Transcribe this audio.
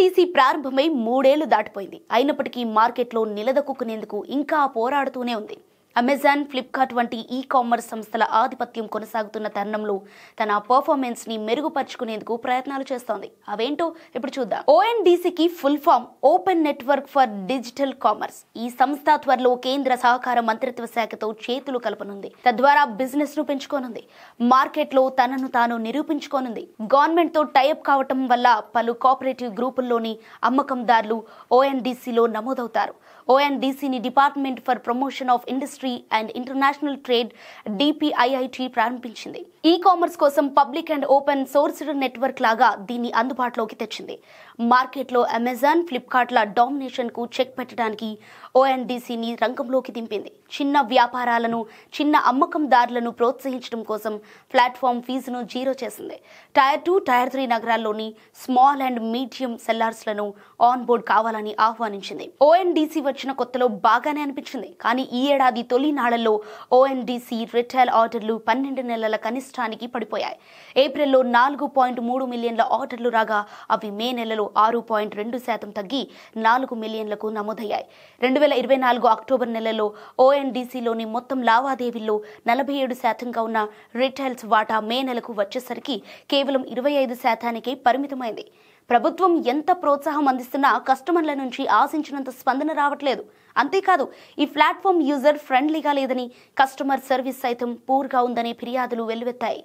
ONDC ప్రారంభమై 3 ఏళ్లు దాటిపోయింది. అయినప్పటికీ మార్కెట్లో నిలదొక్కునేందుకు ఇంకా పోరాడుతూనే ఉంది. అమెజాన్, ఫ్లిప్కార్ట్ వంటి ఈ-కామర్స్ సంస్థల ఆధిపత్యం కొనసాగుతున్న తరుణంలో తన పర్ఫార్మెన్స్ ని మెరుగుపరుచుకునేందుకు ప్రయత్నాలు చేస్తోంది. అవేంటో ఇప్పుడు చూద్దాం. ఓఎన్డీసీకి full form open network for digital commerce. ఈ సంస్థ త్వరలో కేంద్ర సహకార మంత్రిత్వ శాఖతో చేతులు కలపనుంది. తద్వారా బిజినెస్ ను పెంచుకోనుంది. మార్కెట్లో తనను తాను నిరూపించుకోనుంది. గవర్నమెంట్ తో టైఅప్ కావటం వల్ల పలు కోఆపరేటివ్ గ్రూపుల్లోని అమ్మకందారులు ఓఎన్డీసీలో నమోదవుతారు. ఓఎన్డీసీని department for promotion of industry and international trade DPIIT ప్రారంభించింది. ఈ-కామర్స్ కోసం public and open sourced network లాగా దీన్ని అందుబాటులోకి తెచ్చింది. మార్కెట్లో అమెజాన్, ఫ్లిప్కార్ట్ల డామినేషన్ కు చెక్ పెట్టడానికి ఓఎన్డీసీని రంగంలోకి దింపింది. చిన్న వ్యాపారాలను, చిన్న అమ్మకందారులను ప్రోత్సహించడం కోసం ప్లాట్ఫామ్ ఫీజును 0 చేసింది. టైర్ 2, టైర్ 3 నగరాల్లోని స్మాల్ అండ్ మీడియం సెల్లర్స్లను ఆన్ బోర్డ్ కావాలని ఆహ్వానించింది. ఓఎన్డీసీ వచ్చిన కొత్తలో బాగానే అనిపించింది. కానీ ఈ ఏడాది తొలి నాళ్లలో ఓఎన్డీసీ రిటైల్ ఆర్డర్లు 12 నెలల కనిష్టానికి పడిపోయాయి. ఏప్రిల్లో 4.3 మిలియన్ల ఆర్డర్లు రాగా అవి మే నెలలో 6.2% తగ్గి 4 మిలియన్లకు నమోదయ్యాయి. 2024 అక్టోబర్ నెలలో ఓఎన్డీసీలోని మొత్తం లావాదేవీల్లో 47%గా ఉన్న రిటైల్స్ వాటా మే నెలకు వచ్చేసరికి కేవలం 25%కే పరిమితమైంది. ప్రభుత్వం ఎంత ప్రోత్సాహం అందిస్తున్నా కస్టమర్ల నుంచి ఆశించినంత స్పందన రావట్లేదు. అంతేకాదు, ఈ ప్లాట్ఫామ్ యూజర్ ఫ్రెండ్లీగా లేదని, కస్టమర్ సర్వీస్ సైతం పూర్గా ఉందని ఫిర్యాదులు వెల్లువెత్తాయి.